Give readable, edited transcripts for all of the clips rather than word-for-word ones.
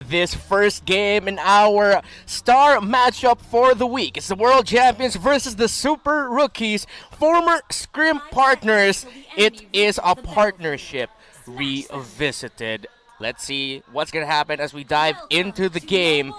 this first game in our star matchup for the week. It's the World Champions versus the Super Rookies, former scrim partners. It is a partnership revisited. Let's see what's going to happen as we dive into the game.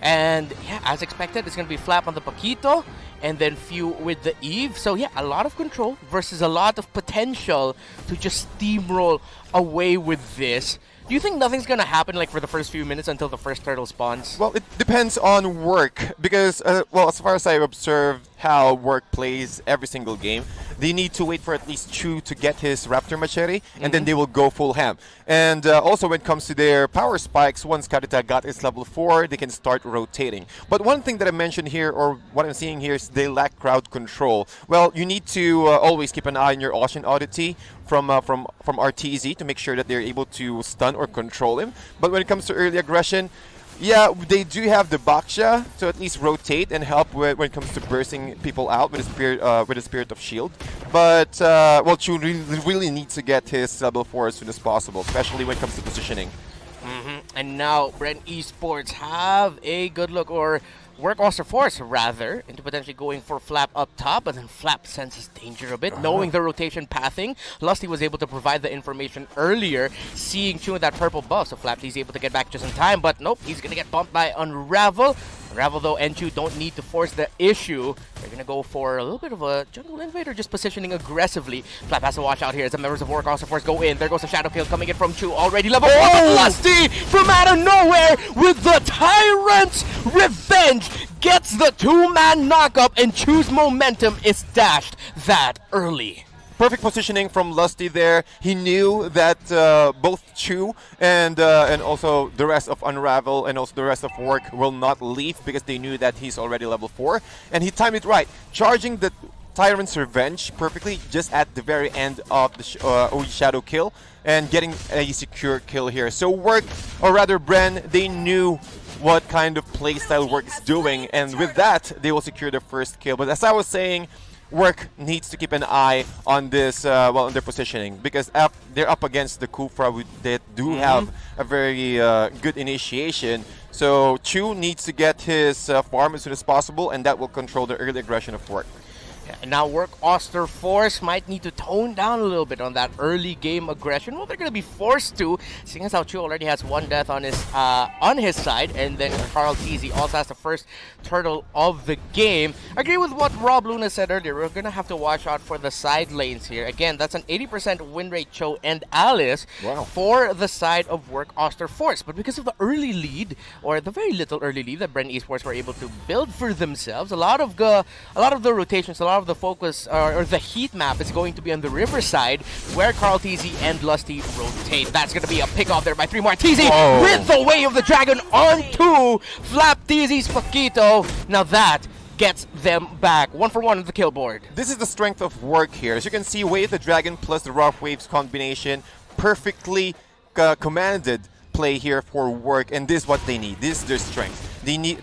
And yeah, as expected, it's going to be Flap on the Paquito and then Few with the Eve. So yeah, a lot of control versus a lot of potential to just steamroll away with this. Do you think nothing's gonna happen like for the first few minutes until the first turtle spawns? Well, it depends on work because, well, as far as I've observed how work plays every single game, they need to wait for at least Chu to get his Raptor Machete, and then they will go full ham. And also when it comes to their power spikes, once Karita got his level 4, they can start rotating. But one thing that I mentioned here, or what I'm seeing here, is they lack crowd control. Well, you need to always keep an eye on your Ocean Oddity from RTZ to make sure that they're able to stun or control him. But when it comes to early aggression, yeah, they do have the Baksha to at least rotate and help when it comes to bursting people out with the Spirit of Shield. But, well, Chu really needs to get his level 4 as soon as possible, especially when it comes to positioning. And now BREN Esports have a good look, or work Auster Force rather, into potentially going for Flap up top, but then Flap senses danger a bit, knowing the rotation pathing. Lusty was able to provide the information earlier, seeing Chu with that purple buff, so Flap is able to get back just in time, but nope, he's gonna get bumped by Unravel. Unravel though and Chu don't need to force the issue. They're gonna go for a little bit of a jungle invader, just positioning aggressively. Flap has to watch out here as the members of Work Auster Force go in. There goes the Shadow Kill coming in from Chu, already level 1, Lusty from out of nowhere with the Tyrant's Revenge gets the 2-man knockup, and Chu's momentum is dashed that early. Perfect positioning from Lusty there. He knew that both Chu and also the rest of Unravel and also the rest of Work will not leave because they knew that he's already level 4. And he timed it right, charging the Tyrant's Revenge perfectly just at the very end of the OE Shadow Kill and getting a secure kill here. So Work, or rather BREN, they knew what kind of playstyle Work is doing, and with that, they will secure their first kill. But as I was saying, Work needs to keep an eye on this, well, on their positioning, because they're up against the Kufra that do have a very good initiation. So Chu needs to get his farm as soon as possible, and that will control the early aggression of Work. And now Work Auster Force might need to tone down a little bit on that early game aggression. Well, they're going to be forced to, seeing as how Chu already has 1 death on his side, and then Carl TZ also has the first turtle of the game. I agree with what Rob Luna said earlier. We're going to have to watch out for the side lanes here. Again, that's an 80% win rate, Cho and Alice for the side of Work Auster Force. But because of the early lead, or the very little early lead that BREN Esports were able to build for themselves, a lot of the rotations, a lot of the focus or the heat map is going to be on the riverside where Carl TZ and Lusty rotate. That's going to be a pick off there by 3 more. TZ with the Way of the Dragon onto Flap TZ's Paquito. Now that gets them back 1 for 1 on the kill board. This is the strength of Work here. As you can see, Way of the Dragon plus the Rough Waves combination, perfectly commanded play here for Work, and this is what they need. This is their strength. They need,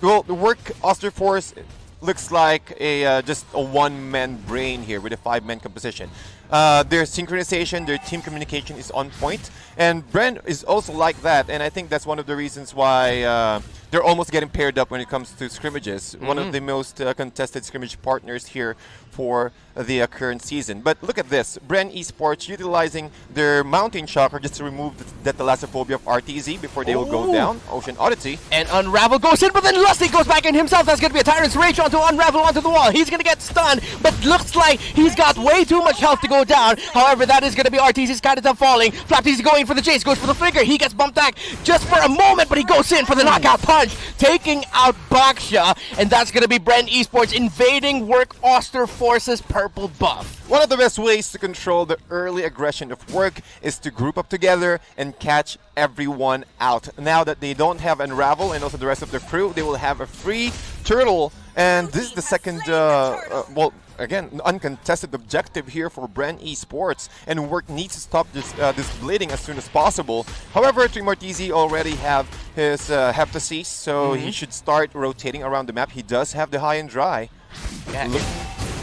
well, the Work Auster Force looks like a just a 1-man brain here with a 5-man composition. Their synchronization, their team communication is on point, and BREN is also like that, and I think that's one of the reasons why they're almost getting paired up when it comes to scrimmages. One of the most contested scrimmage partners here for the current season. But look at this, BREN Esports utilizing their Mountain Chakra just to remove the Thalassophobia of RTZ before they will go down. Ocean Oddity. And Unravel goes in, but then Lusty goes back in himself. That's going to be a Tyrant's Rage onto Unravel onto the wall. He's going to get stunned, but looks like he's got way too much health to go down. However, that is going to be RTZ's kind of falling. Flap TZ going for the chase, goes for the flicker. He gets bumped back just for a moment, but he goes in for the knockout punch, taking out Baksha, and that's going to be BREN Esports invading Work Auster Force's purple buff. One of the best ways to control the early aggression of Work is to group up together and catch everyone out. Now that they don't have Unravel and also the rest of the crew, they will have a free turtle, and this is the second, well, again, uncontested objective here for BREN Esports, and Work needs to stop this bleeding as soon as possible. However, Trimortizi already have his Heptasis, so he should start rotating around the map. He does have the high and dry.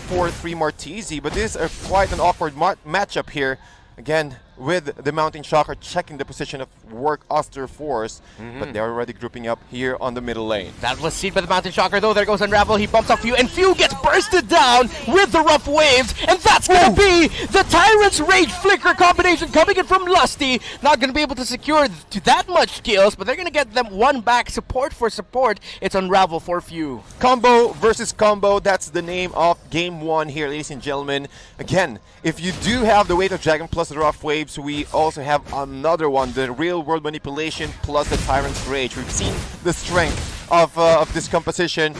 For 3 Martizi, but this is quite an awkward matchup here. Again, with the Mountain Shocker checking the position of Work Auster Force, but they're already grouping up here on the middle lane. That was seen by the Mountain Shocker, though. There goes Unravel. He bumps off Few, and Few gets bursted down with the rough waves, and that's going to be the Tyrant's Rage Flicker combination coming in from Lusty. Not going to be able to secure to that much kills, but they're going to get them one back. Support for support. It's Unravel for Few. Combo versus combo, that's the name of game 1 here, ladies and gentlemen. Again, if you do have the Weight of Dragon plus the Rough Waves, we also have another one, the Real World Manipulation plus the Tyrant's Rage. We've seen the strength of this composition.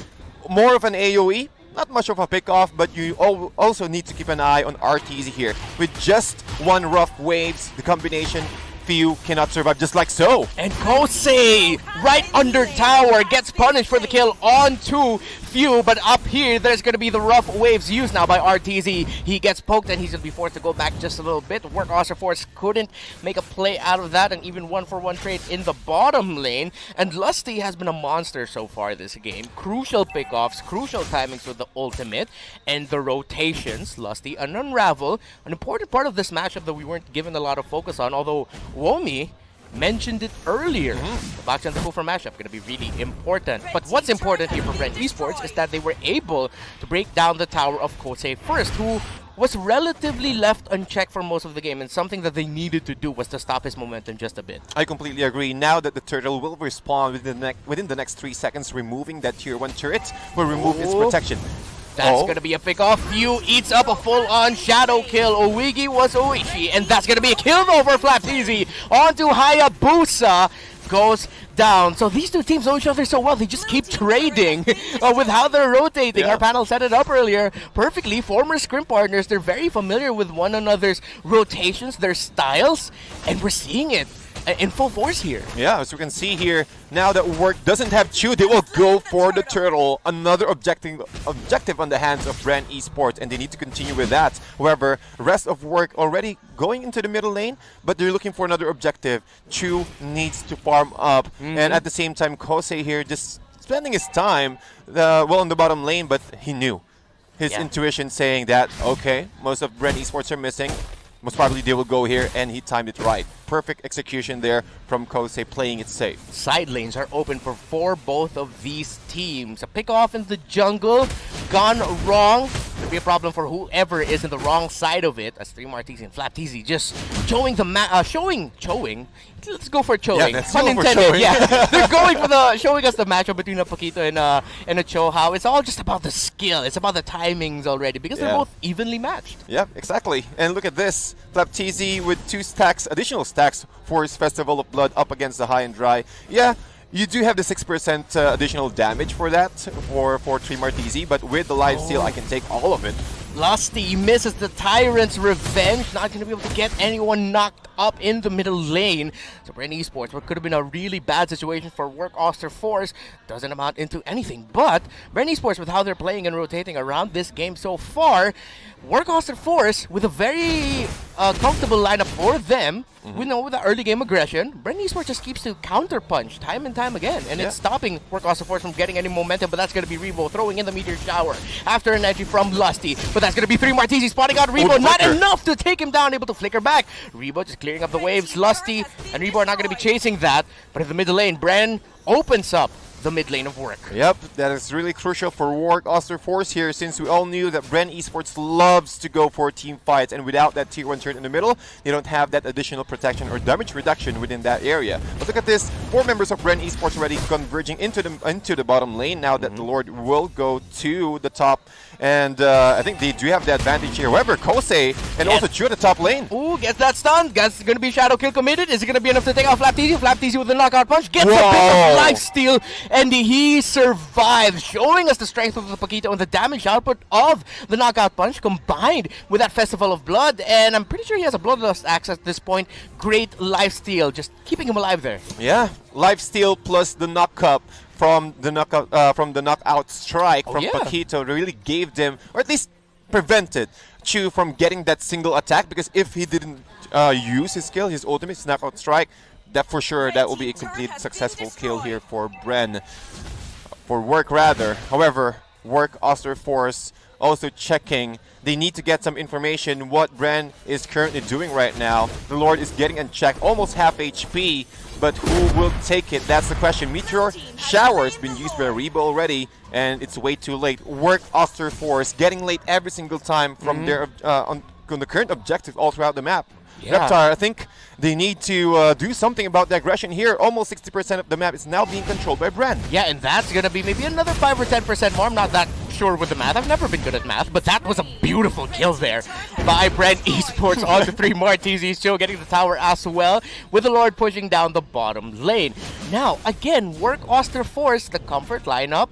More of an AoE, not much of a pick-off, but you also need to keep an eye on RTZ here. With just one Rough Waves, the combination, Few cannot survive just like so. And Kosei, right under tower, gets punished for the kill onto Few, but up here, there's going to be the rough waves used now by RTZ. He gets poked, and he's going to be forced to go back just a little bit. Work Auster Force couldn't make a play out of that, and even 1-for-1 trade in the bottom lane. And Lusty has been a monster so far this game. Crucial pickoffs, crucial timings with the ultimate, and the rotations. Lusty and Unravel, an important part of this matchup that we weren't given a lot of focus on, although Womi mentioned it earlier. The box and the full for mashup going to be really important. But what's important here for BREN Esports is that they were able to break down the tower of Kosei first, who was relatively left unchecked for most of the game, and something that they needed to do was to stop his momentum just a bit. I completely agree. Now that the turtle will respawn within the next 3 seconds, removing that tier 1 turret will remove its protection. That's going to be a pick-off. Few eats up a full-on shadow kill. Oigi was Oishi, and that's going to be a kill though for Flapteezy. Onto Hayabusa. Goes down. So these two teams know each other so well. They just keep trading with how they're rotating. Our panel set it up earlier perfectly. Former scrim partners. They're very familiar with one another's rotations, their styles, and we're seeing it in full force here. Yeah, as you can see here, now that Work doesn't have Chew, they will go for the turtle. Another objective on the hands of BREN Esports, and they need to continue with that. However, rest of Work already going into the middle lane, but they're looking for another objective. Chew needs to farm up, and at the same time, Kosei here just spending his time, well, in the bottom lane, but he knew. His intuition saying that, okay, most of BREN Esports are missing. Most probably they will go here, and he timed it right. Perfect execution there from Kosei, playing it safe. Side lanes are open for both of these teams. A pick off in the jungle, gone wrong. Could be a problem for whoever is in the wrong side of it. As 3 Martisi and Flapteezy just showing the showing. Let's go for showing. Yeah, Pun intended. Yeah, they're going for showing us the matchup between a Paquito and a Cho. How it's all just about the skill. It's about the timings already, because they're both evenly matched. Yeah, exactly. And look at this. Flapteezy with 2 stacks, additional stacks for his Festival of Blood up against the High and Dry. Yeah, you do have the 6% additional damage for that, for 3 Martisi, but with the lifesteal, I can take all of it. Lusty misses the Tyrant's Revenge, not going to be able to get anyone knocked up in the middle lane. So BREN Esports, what could have been a really bad situation for Work Auster Force, doesn't amount into anything. But BREN Esports, with how they're playing and rotating around this game so far, Work Auster Force with a very comfortable lineup for them. We know with the early game aggression, BREN Esports just keeps to counter punch time and time again, and it's stopping Work Auster Force from getting any momentum. But that's going to be Rebo throwing in the Meteor Shower after an edgy from Lusty. But that's going to be 3 Martisi spotting out Rebo, not enough to take him down, able to flicker back. Rebo just clearing up the waves. Lusty and Rebo are not going to be chasing that, but in the middle lane, BREN opens up the mid lane of Work. Yep, that is really crucial for Work Auster Force here, since we all knew that BREN Esports loves to go for team fights, and without that tier 1 turret in the middle, they don't have that additional protection or damage reduction within that area. But look at this, 4 members of BREN Esports already converging into the bottom lane now that the Lord will go to the top, and I think they do have the advantage here. However, Kosei and also Chew at the top lane. Ooh, gets that stun. Gets going to be shadow kill committed. Is it going to be enough to take out Flapteezy? Flapteezy with the knockout punch gets a bit of lifesteal, and he survives, showing us the strength of the Paquito and the damage output of the knockout punch combined with that Festival of Blood. And I'm pretty sure he has a Bloodlust axe at this point. Great lifesteal, just keeping him alive there. Yeah, lifesteal plus the knockup from the knockout strike from Paquito really gave them, or at least prevented Chew from getting that single attack, because if he didn't use his skill, his ultimate, his knockout strike, that for sure that will be a complete successful kill here for BREN. For Work rather. However, Work Auster Force also checking. They need to get some information what BREN is currently doing right now. The Lord is getting unchecked, almost half HP, but who will take it? That's the question. Meteor Shower has been used by Rebo already, and it's way too late. Work Auster Force getting late every single time from their on the current objective all throughout the map. Yeah. Reptar, I think they need to do something about the aggression here. Almost 60% of the map is now being controlled by BREN. Yeah, and that's going to be maybe another 5 or 10% more. I'm not that sure with the math. I've never been good at math, but that was a beautiful kill there by BREN Esports on the 3 Martizzi. Still getting the tower as well, with the Lord pushing down the bottom lane. Now, again, Work Auster Force, the comfort lineup.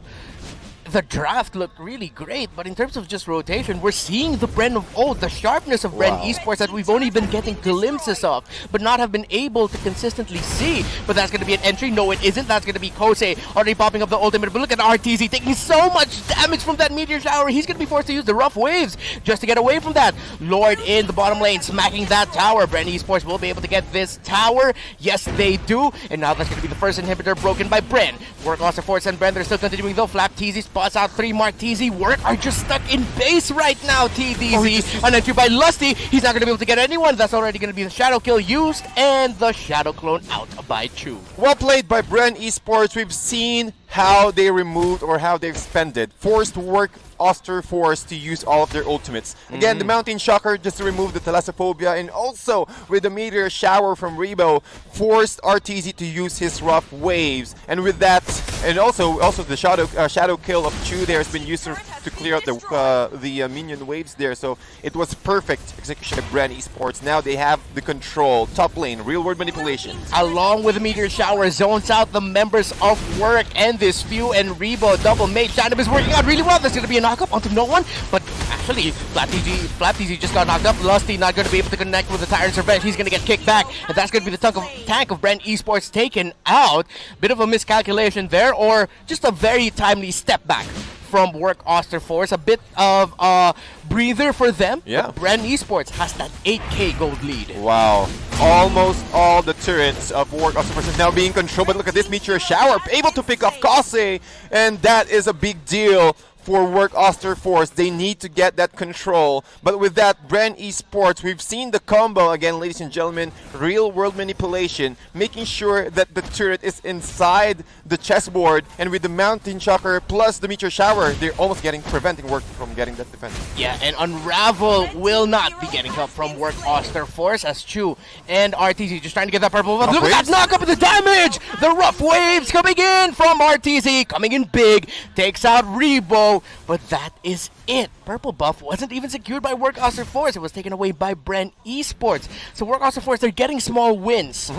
The draft looked really great, but in terms of just rotation, we're seeing the BREN of old, the sharpness of BREN Esports that we've only been getting glimpses of, but not have been able to consistently see. But that's going to be an entry. No, it isn't. That's going to be Kosei already popping up the ultimate. But look at RTZ taking so much damage from that Meteor Shower. He's going to be forced to use the rough waves just to get away from that. Lord in the bottom lane, smacking that tower. BREN Esports will be able to get this tower. Yes, they do. And now that's going to be the first inhibitor broken by BREN. Work Auster Force and BREN, they're still continuing though. Flap TZ spots out 3 Martizzi. Work are just stuck in base right now, TDZ. An entry by Lusty. He's not going to be able to get anyone. That's already going to be the Shadow Kill used, and the Shadow Clone out by Chu. Well played by BREN Esports. We've seen how they removed or how they expended. Forced Work Auster Force to use all of their ultimates. Again, the Mountain Shocker just to remove the Thalassophobia, and also with the Meteor Shower from Rebo, forced RTZ to use his rough waves. And with that, and also the shadow kill of Chu there has been used to clear out the minion waves there. So it was perfect execution of BREN Esports. Now they have the control. Top lane, real world manipulation. Along with the Meteor Shower, zones out the members of Work and this few, and Rebo double mate Shadow is working out really well. There's going to be a knockup onto no one, but actually Flap TZ just got knocked up. Lusty not going to be able to connect with the Tyrant's Revenge. He's going to get kicked back, and that's going to be the tank of BREN Esports taken out. Bit of a miscalculation there, or just a very timely step back from Work Auster Force. A bit of a breather for them. Yeah. BREN Esports has that 8k gold lead. Wow. Almost all the turrets of Work Auster Force is now being controlled, but look at this Meteor Shower, able to pick off Kosei, and that is a big deal for Work Auster Force. They need to get that control. But with that, BREN Esports, we've seen the combo again, ladies and gentlemen. Real world manipulation, making sure that the turret is inside the chessboard, and with the Mountain Shocker plus the Meteor Shower, they're almost preventing Work from getting that defense. Yeah, and Unravel will not be getting help from Work Auster Force, as Chu and RTZ just trying to get that purple buff. Look at that knock-up of the damage! The rough waves coming in from RTZ, coming in big, takes out Rebo. But that is it. Purple buff wasn't even secured by Work Auster Force. It was taken away by BREN Esports. So Work Auster Force, they're getting small wins.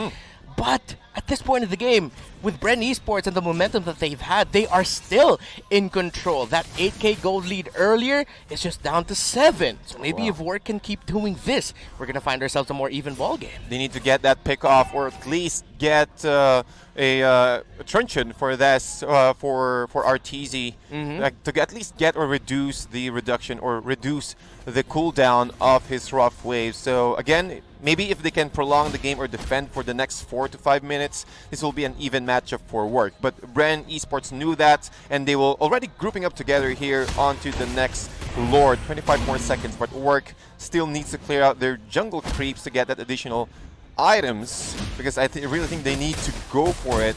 But at this point of the game, with BREN Esports and the momentum that they've had, they are still in control. That 8k gold lead earlier is just down to 7. So maybe if Work can keep doing this, we're going to find ourselves a more even ball game. They need to get that pick off, or at least get a truncheon for this for RTZ, like, to at least get or reduce the reduction or reduce the cooldown of his rough waves. So again, maybe if they can prolong the game or defend for the next 4 to 5 minutes, this will be an even matchup for Work. But BREN Esports knew that, and they will already grouping up together here onto the next Lord. 25 more seconds, but Work still needs to clear out their jungle creeps to get that additional items, because I really think they need to go for it.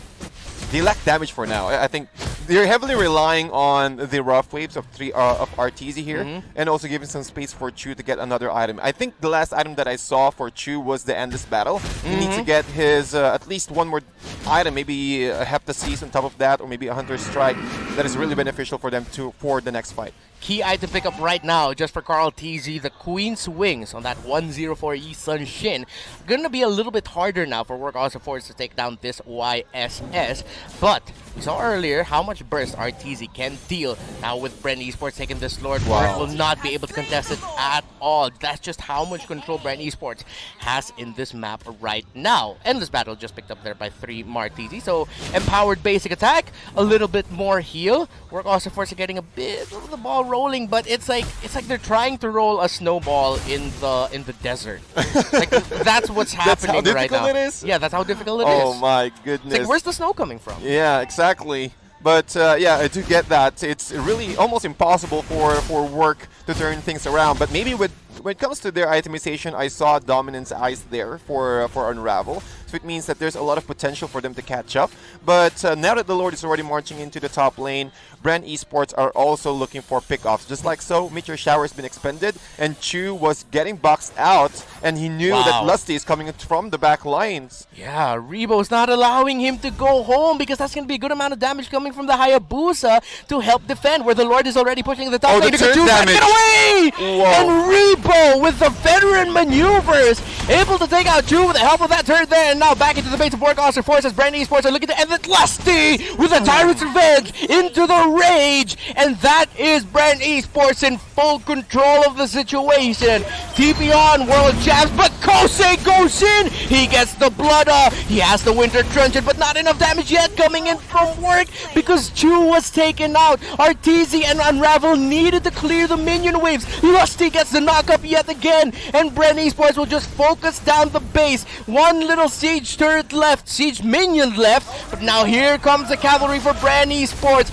They lack damage for now. I think they're heavily relying on the rough waves of RTZ here, and also giving some space for Chu to get another item. I think the last item that I saw for Chu was the Endless Battle. He needs to get his at least one more item, maybe a Heptasis on top of that, or maybe a Hunter's Strike. That is really beneficial for them for the next fight. Key item pick up right now, just for Carl TZ, the Queen's Wings on that 104E Sun Shin. Gonna be a little bit harder now for Work Auster Force to take down this YSS, but we saw earlier how much burst RTZ can deal. Now with BREN Esports taking this Lord, Work will not be able to contest it at all. That's just how much control BREN Esports has in this map right now. Endless Battle just picked up there by 3 Martizzi, so empowered basic attack, a little bit more heal. Work Auster Force are getting a bit of the ball rolling, but it's like they're trying to roll a snowball in the desert. Like, that's what's happening right now. That's how difficult it is? Yeah, that's how difficult it is. Oh my goodness. It's like, where's the snow coming from? Yeah, exactly. But yeah, I do get that. It's really almost impossible for work to turn things around. But maybe when it comes to their itemization, I saw Dominance Eyes there for Unravel. So it means that there's a lot of potential for them to catch up. But now that the Lord is already marching into the top lane, BREN Esports are also looking for pickoffs. Just like so, Meteor Shower has been expended, and Chu was getting boxed out, and he knew that Lusty is coming from the back lines. Yeah, Rebo's not allowing him to go home because that's going to be a good amount of damage coming from the Hayabusa to help defend, where the Lord is already pushing the top lane. The turret damage! Get away! Whoa. And Rebo with the veteran maneuvers, able to take out Chu with the help of that turret there, and now back into the base of work. AUSTER Force as BREN Esports are looking to end it. Lusty with the Tyrant's Revenge into the rage, and that is BREN Esports in full control of the situation. TP on World Champs, but Kosei goes in. He gets the blood up. He has the Winter Truncheon, but not enough damage yet coming in from work because Chu was taken out. Arteezy and Unravel needed to clear the minion waves. Lusty gets the knock-up yet again, and BREN Esports will just focus down the base. One little siege turret left, siege minion left, but now here comes the cavalry for BREN Esports.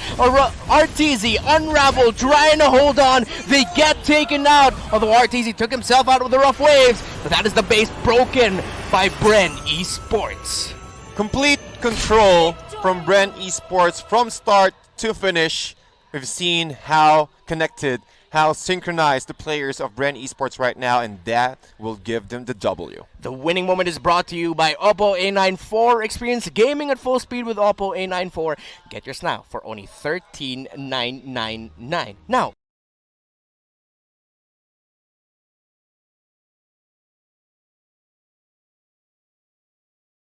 Arteezy, Unravel trying to hold on. They get taken out, although Arteezy took himself out with the rough waves, but that is the base broken by BREN Esports. Complete control from BREN Esports from start to finish. We've seen how connected, how synchronized the players of BREN Esports right now, and that will give them the W. The winning moment is brought to you by Oppo A94. Experience gaming at full speed with Oppo A94. Get yours now for only $13,999. Now,